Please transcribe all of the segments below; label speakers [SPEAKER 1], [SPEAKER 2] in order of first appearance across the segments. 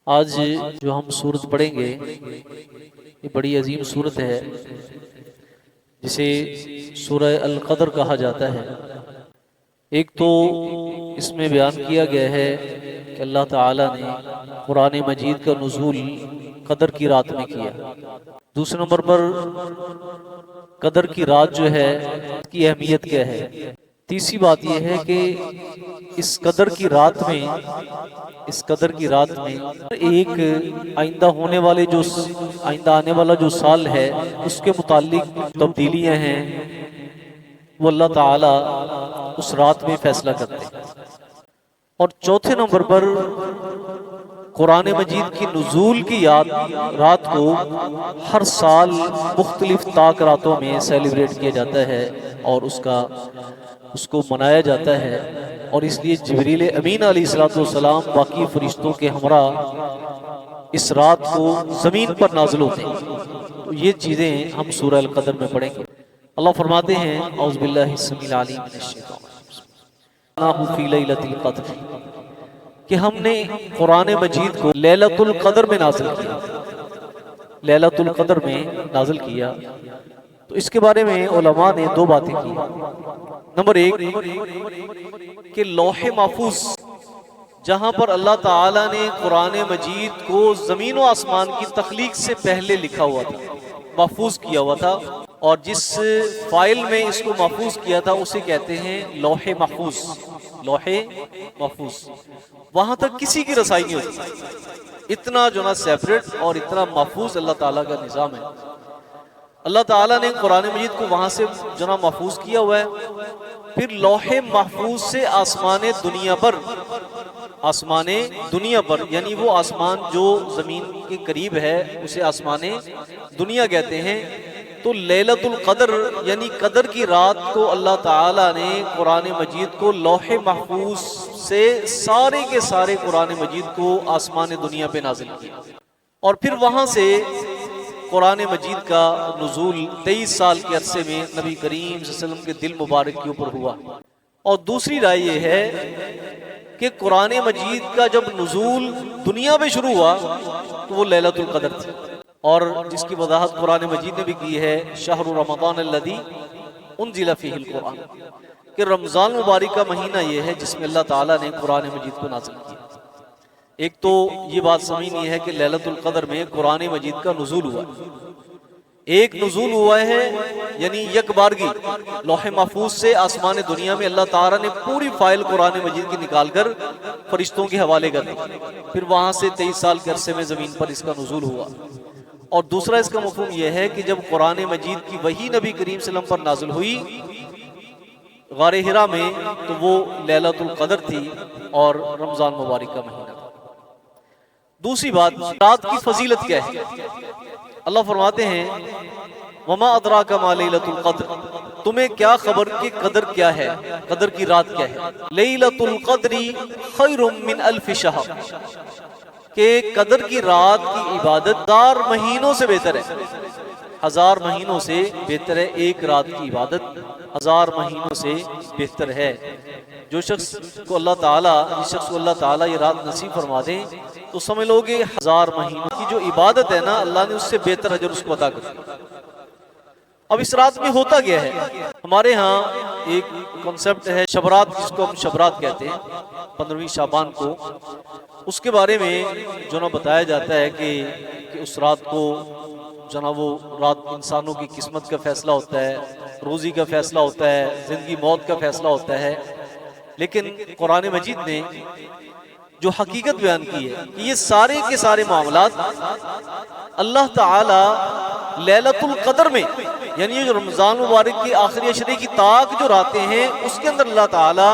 [SPEAKER 1] آج جو ہم سورت پڑھیں گے یہ بڑی عظیم سورت ہے جسے سورہ القدر کہا جاتا ہے۔ ایک تو اس میں بیان کیا گیا ہے کہ اللہ تعالیٰ نے قرآن مجید کا نزول قدر کی رات میں کیا۔ دوسرے نمبر پر قدر کی رات جو ہے اس کی اہمیت کیا ہے۔ تیسری بات یہ ہے کہ اس قدر کی رات میں ایک آئندہ ہونے والے آئندہ آنے والا جو سال ہے اس کے متعلق تبدیلیاں ہیں وہ اللہ تعالیٰ اس رات میں فیصلہ کرتے ہیں۔ اور چوتھے نمبر پر قرآن مجید کی نزول کی رات کو ہر سال مختلف طاق راتوں میں سیلیبریٹ کیا جاتا ہے اور اس کو منایا جاتا ہے، اور اس لیے جبریل امین علیہ السلام باقی فرشتوں کے ہمراہ اس رات کو زمین پر نازل ہوتے ہیں۔ تو یہ چیزیں ہم سورہ القدر میں پڑھیں گے۔ اللہ فرماتے ہیں اعوذ باللہ السمیع العلیم من الشیطان الرجیم فی لیلۃ القدر، کہ ہم نے قرآن مجید کو لیلۃ القدر میں نازل کیا، لیلۃ القدر میں نازل کیا۔ تو اس کے بارے میں علماء نے دو باتیں کی۔ نمبر ایک کہ لوح محفوظ جہاں پر اللہ تعالیٰ نے قرآن مجید کو زمین و آسمان کی تخلیق سے پہلے لکھا ہوا تھا، محفوظ کیا ہوا تھا، اور جس فائل میں اس کو محفوظ کیا تھا اسے کہتے ہیں لوح محفوظ۔ لوح محفوظ وہاں تک کسی کی رسائی نہیں ہوتی، اتنا جو نا سیپریٹ اور اتنا محفوظ اللہ تعالیٰ کا نظام ہے۔ اللہ تعالیٰ نے قرآن مجید کو وہاں سے جو نا محفوظ کیا ہوا ہے، پھر لوح محفوظ سے آسمان دنیا پر یعنی وہ آسمان جو زمین کے قریب ہے اسے آسمان دنیا کہتے ہیں۔ تو لیلۃ القدر یعنی قدر کی رات کو اللہ تعالیٰ نے قرآن مجید کو لوح محفوظ سے سارے کے سارے قرآن مجید کو آسمان دنیا پہ نازل کیا، اور پھر وہاں سے قرآن مجید کا نزول 23 سال کے عرصے میں نبی کریم صلی اللہ علیہ وسلم کے دل مبارک کے اوپر ہوا۔ اور دوسری رائے یہ ہے کہ قرآن مجید کا جب نزول دنیا میں شروع ہوا تو وہ لیلۃ القدر تھی، اور جس کی وضاحت قرآن مجید نے بھی کی ہے شہر رمضان الذی انزل فیہ القرآن، کہ رمضان مبارک کا مہینہ یہ ہے جس میں اللہ تعالیٰ نے قرآن مجید کو نازل کیا۔ ایک تو یہ بات سمجھنی ہے کہ لیلۃ القدر میں قرآن مجید کا نزول ہوا، ایک نزول ہوا ہے یعنی یک بارگی لوح محفوظ سے آسمان دنیا میں اللہ تعالیٰ نے پوری فائل قرآن مجید کی نکال کر فرشتوں کے حوالے کر دی، پھر وہاں سے 23 سال کے عرصے میں زمین پر اس کا نزول ہوا۔ اور دوسرا اس کا مفہوم یہ ہے کہ جب قرآن مجید کی وحی نبی کریم صلی اللہ علیہ وسلم پر نازل ہوئی غار حرا میں تو وہ لیلۃ القدر تھی اور رمضان مبارک کا مہینہ تھا۔ دوسری بات رات کی فضیلت کیا ہے۔ اللہ فرماتے ہیں وما ادراک ما لیلۃ القدر، تمہیں کیا خبر کہ قدر کیا ہے، قدر کی رات کیا ہے۔ لیلۃ القدر خیر من الف شہر، کہ قدر کی رات کی عبادت 1000 مہینوں سے بہتر ہے، 1000 مہینوں سے بہتر ہے۔ ایک رات کی عبادت 1000 مہینوں سے بہتر ہے۔ جو شخص کو اللہ تعالیٰ یہ رات نصیب فرما دیں تو سمجھ لو کہ 1000 مہینوں کی جو عبادت ہے نا اللہ نے اس سے بہتر اجر اس کو عطا کر دیا۔ اب اس رات میں ہوتا کیا ہے؟ ہمارے ہاں ایک کنسپٹ ہے شبرات، جس کو ہم شبرات کہتے ہیں، 15ویں شعبان کو، اس کے بارے میں جو نا بتایا جاتا ہے کہ اس رات کو جو نا وہ رات انسانوں کی قسمت کا فیصلہ ہوتا ہے، روزی کا فیصلہ ہوتا ہے، زندگی موت کا فیصلہ ہوتا ہے۔ لیکن قرآن مجید نے جو حقیقت بیان کی ہے کہ یہ سارے کے سارے معاملات اللہ تعالی لیلۃ القدر میں یعنی جو رمضان مبارک کی آخری عشرے کی طاق جو راتیں ہیں اس کے اندر اللہ تعالیٰ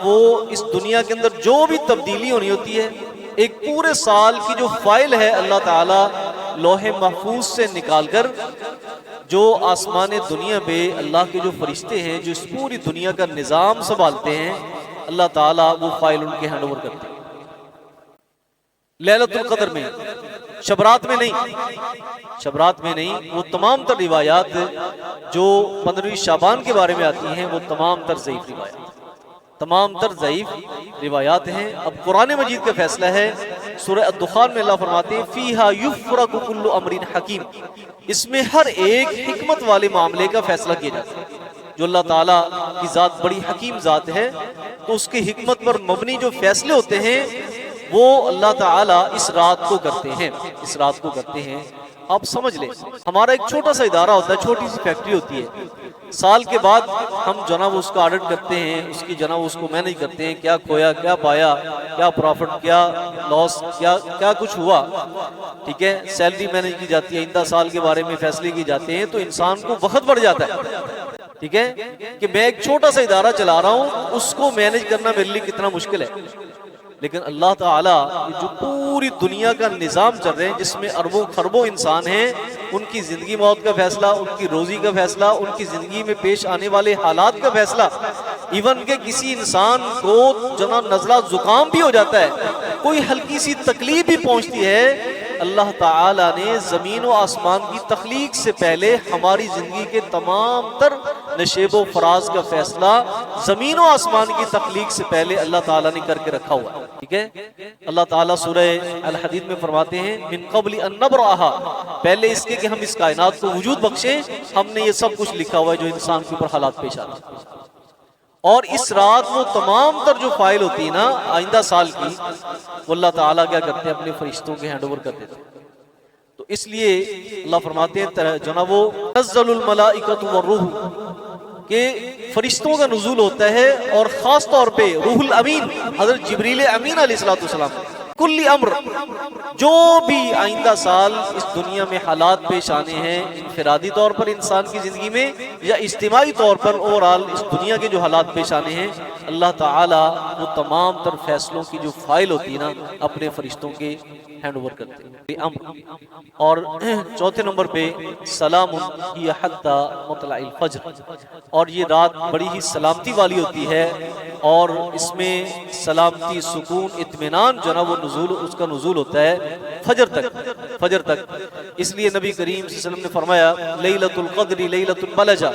[SPEAKER 1] وہ اس دنیا کے اندر جو بھی تبدیلی ہونی ہوتی ہے، ایک پورے سال کی جو فائل ہے اللہ تعالیٰ لوح محفوظ سے نکال کر جو آسمان دنیا پہ اللہ کے جو فرشتے ہیں جو اس پوری دنیا کا نظام سنبھالتے ہیں، اللہ تعالیٰ وہ فائل ان کے ہینڈ اوور کرتے ہیں لیلۃ القدر میں، شبرات میں نہیں۔ وہ تمام تر روایات جو 15ویں شعبان کے بارے میں آتی ہیں وہ تمام تر ضعیف روایات ہیں۔ اب قرآن مجید کا فیصلہ ہے سورہ الدخان میں اللہ فرماتے ہیں فیہا یفرق کل امر حکیم، اس میں ہر ایک حکمت والے معاملے کا فیصلہ کیا جاتا ہے۔ جو اللہ تعالیٰ کی ذات بڑی حکیم ذات ہے، تو اس کی حکمت پر مبنی جو فیصلے ہوتے ہیں وہ اللہ تعالیٰ اس رات کو کرتے ہیں، اس رات کو کرتے ہیں۔ آپ سمجھ لیں، ہمارا ایک چھوٹا سا ادارہ ہوتا ہے، چھوٹی سی فیکٹری ہوتی ہے، سال کے بعد ہم جناب اس کا آڈٹ کرتے ہیں، اس کی جناب اس کو مینج کرتے ہیں، کیا کھویا، کیا پایا، کیا پروفٹ، کیا لاس، کیا کچھ ہوا، ٹھیک ہے، سیلری مینج کی جاتی ہے، آئندہ سال کے بارے میں فیصلے کی جاتے ہیں، تو انسان کو وقت بڑھ جاتا ہے، ٹھیک ہے، کہ میں ایک چھوٹا سا ادارہ چلا رہا ہوں، اس کو مینج کرنا میرے لیے کتنا مشکل ہے۔ لیکن اللہ تعالیٰ جو پوری دنیا کا نظام چل رہے ہیں، جس میں اربوں خربوں انسان ہیں، ان کی زندگی موت کا فیصلہ، ان کی روزی کا فیصلہ، ان کی زندگی میں پیش آنے والے حالات کا فیصلہ، ایون کہ کسی انسان کو جناب نزلہ زکام بھی ہو جاتا ہے، کوئی ہلکی سی تکلیف بھی پہنچتی ہے، اللہ تعالیٰ نے زمین و آسمان کی تخلیق سے پہلے ہماری زندگی کے تمام تر نشیب و فراز کا فیصلہ زمین و آسمان کی تخلیق سے پہلے اللہ تعالیٰ نے کر کے رکھا ہوا ہے، ٹھیک ہے۔ اللہ تعالیٰ سورہ الحدید میں فرماتے ہیں من قبل ان نبرأها، پہلے اس کے کہ ہم اس کائنات کو وجود بخشیں، ہم نے یہ سب کچھ لکھا ہوا ہے جو انسان کے اوپر حالات پیش آتے ہیں۔ اور اس رات وہ تمام تر جو فائل ہوتی ہے نا آئندہ سال کی، وہ اللہ تعالیٰ کیا کرتے ہیں، اپنے فرشتوں کے ہینڈ اوور کر دیتے ہیں۔ تو اس لیے اللہ فرماتے ہیں جناب وہ تنزل الملائکۃ والروح، کہ فرشتوں کا نزول ہوتا ہے، اور خاص طور پہ روح الامین حضرت جبریل امین علیہ السلام، کل امر، جو بھی آئندہ سال اس دنیا میں حالات پیش آنے ہیں، انفرادی طور پر انسان کی زندگی میں یا اجتماعی طور پر اوورآل اس دنیا کے جو حالات پیش آنے ہیں، اللہ تعالیٰ وہ تمام تر فیصلوں کی جو فائل ہوتی ہے نا اپنے فرشتوں کے ہینڈ اوور کرتے ہیں۔ اور چوتھے نمبر پہ سلام ہی حتی مطلع الفجر، اور یہ رات بڑی ہی سلامتی والی ہوتی ہے، اور اس میں سلامتی، سکون، اطمینان جو نا وہ نزول، اس کا نزول ہوتا ہے فجر تک۔ اس لیے نبی کریم صلی اللہ علیہ وسلم نے فرمایا لیلۃ القدر لیلۃ بلجہ،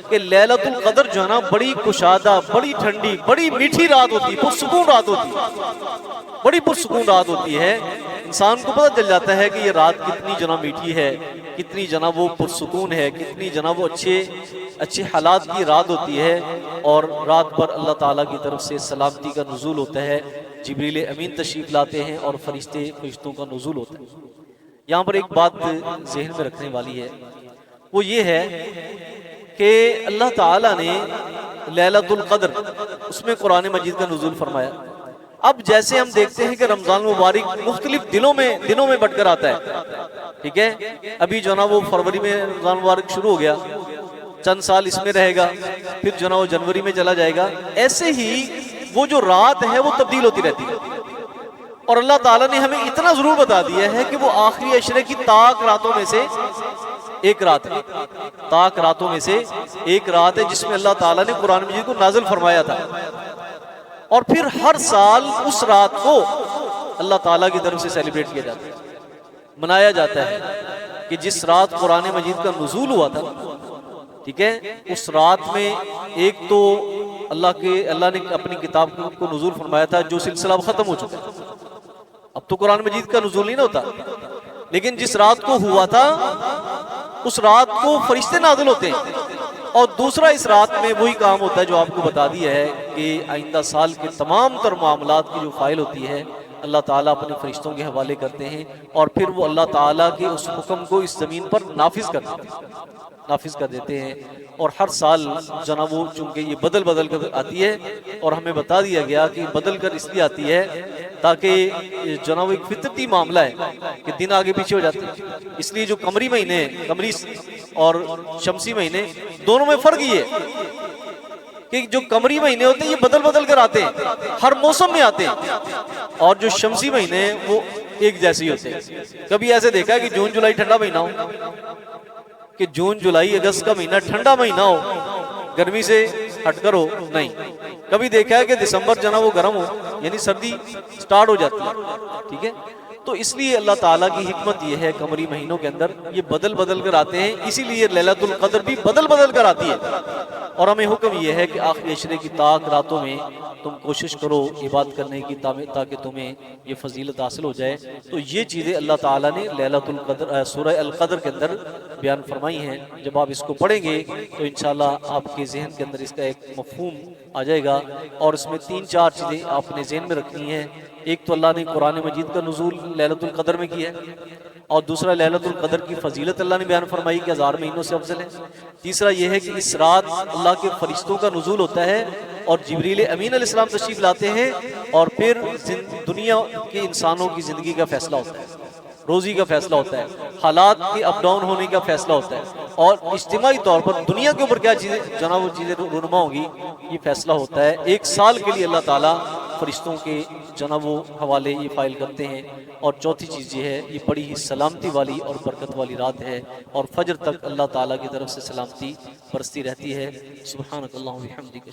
[SPEAKER 1] کہ لیلۃ القدر جو ہے نا بڑی کشادہ، بڑی ٹھنڈی، بڑی میٹھی رات ہوتی ہے، پرسکون رات ہوتی ہے، بڑی پرسکون رات ہوتی ہے۔ انسان کو پتہ چل جاتا ہے کہ یہ رات کتنی جناب میٹھی ہے، کتنی جناب وہ پرسکون ہے، کتنی جناب وہ اچھے حالات کی رات ہوتی ہے، اور رات پر اللہ تعالیٰ کی طرف سے سلامتی کا نزول ہوتا ہے، جبریل امین تشریف لاتے ہیں، اور فرشتوں کا نزول ہوتا ہے۔ یہاں پر ایک بات ذہن میں رکھنے والی ہے، وہ یہ ہے کہ اللہ تعالیٰ نے لیلۃ القدر، اس میں قرآن مجید کا نزول فرمایا۔ اب جیسے ہم دیکھتے ہیں کہ رمضان مبارک مختلف دنوں میں بٹ کر آتا ہے، ٹھیک ہے، ابھی جو نا وہ فروری میں رمضان مبارک شروع ہو گیا، چند سال اس میں رہے گا، پھر جو نا وہ جنوری میں چلا جائے گا، ایسے ہی وہ جو رات ہے وہ تبدیل ہوتی رہتی ہے۔ اور اللہ تعالیٰ نے ہمیں اتنا ضرور بتا دیا ہے کہ وہ آخری عشرے کی تاک راتوں میں سے ایک رات ہے، تاک راتوں میں سے ایک رات ہے، جس میں اللہ تعالیٰ نے قرآن مجید کو نازل فرمایا تھا، اور پھر ہر سال اس رات کو اللہ تعالیٰ کی طرف سے سیلیبریٹ کیا جاتا ہے، منایا جاتا ہے، کہ جس رات قرآن مجید کا نزول ہوا تھا، ٹھیک ہے، اس رات میں ایک تو اللہ نے اپنی کتاب کو نزول فرمایا تھا، جو سلسلہ ختم ہو چکا ہے، اب تو قرآن مجید کا نزول نہیں ہوتا، لیکن جس رات کو ہوا تھا اس رات کو فرشتے نازل ہوتے ہیں، اور دوسرا اس رات میں وہی کام ہوتا ہے جو آپ کو بتا دیا ہے کہ آئندہ سال کے تمام تر معاملات کی جو فائل ہوتی ہے اللہ تعالیٰ اپنے فرشتوں کے حوالے کرتے ہیں، اور پھر وہ اللہ تعالیٰ کے اس حکم کو اس زمین پر نافذ کر دیتے ہیں۔ اور ہر سال جناب وہ چونکہ یہ بدل کر آتی ہے، اور ہمیں بتا دیا گیا کہ بدل کر اس لیے آتی ہے تاکہ جناب ایک فطرتی معاملہ ہے کہ دن آگے پیچھے ہو جاتے ہیں، اس لیے جو قمری مہینے، قمری اور شمسی مہینے، دونوں میں فرق یہ ہے کہ جو قمری مہینے ہوتے ہیں یہ بدل کر آتے ہیں، ہر موسم میں آتے ہیں، اور جو شمسی مہینے وہ ایک جیسے ہی ہوتے ہیں۔ کبھی ایسے دیکھا ہے کہ جون جولائی ٹھنڈا مہینہ ہو، کہ جون جولائی اگست کا مہینہ ٹھنڈا مہینہ ہو، گرمی سے ہٹ کر ہو؟ نہیں۔ کبھی دیکھا ہے کہ دسمبر جنا وہ گرم ہو، یعنی سردی سٹارٹ ہو جاتی ہے، ٹھیک ہے۔ تو اس لیے اللہ تعالیٰ کی حکمت یہ ہے قمری مہینوں کے اندر یہ بدل بدل کر آتے ہیں، اسی لیے لیلۃ القدر بھی بدل بدل کر آتی ہے۔ اور ہمیں حکم یہ ہے کہ آخری عشرے کی طاق راتوں میں تم کوشش کرو عبادت کرنے کی تاکہ تمہیں یہ فضیلت حاصل ہو جائے۔ تو یہ چیزیں اللہ تعالیٰ نے لیلۃ القدر سورہ القدر کے اندر بیان فرمائی ہیں۔ جب آپ اس کو پڑھیں گے تو انشاءاللہ آپ کے ذہن کے اندر اس کا ایک مفہوم آ جائے گا، اور اس میں 3-4 چیزیں آپ نے ذہن میں رکھنی ہیں۔ ایک تو اللہ نے قرآن مجید کا نزول لیلۃ القدر میں کیا ہے، اور دوسرا لیلۃ القدر کی فضیلت اللہ نے بیان فرمائی کہ 1000 مہینوں سے افضل ہے۔ تیسرا یہ ہے کہ اس رات اللہ کے فرشتوں کا نزول ہوتا ہے اور جبریل امین علیہ السلام تشریف لاتے ہیں، اور پھر دنیا کے انسانوں کی زندگی کا فیصلہ ہوتا ہے، روزی کا فیصلہ ہوتا ہے، حالات کے اپ ڈاؤن ہونے کا فیصلہ ہوتا ہے، اور اجتماعی طور پر دنیا کے اوپر کیا چیزیں جناب وہ چیزیں رونما ہوں گی، یہ فیصلہ ہوتا ہے۔ 1 سال کے لیے اللہ تعالیٰ فرشتوں کے جناب وہ حوالے یہ فائل کرتے ہیں۔ اور چوتھی چیز یہ ہے، یہ بڑی ہی سلامتی والی اور برکت والی رات ہے، اور فجر تک اللہ تعالیٰ کی طرف سے سلامتی برستی رہتی ہے۔ سبحانک اللہم و بحمدک۔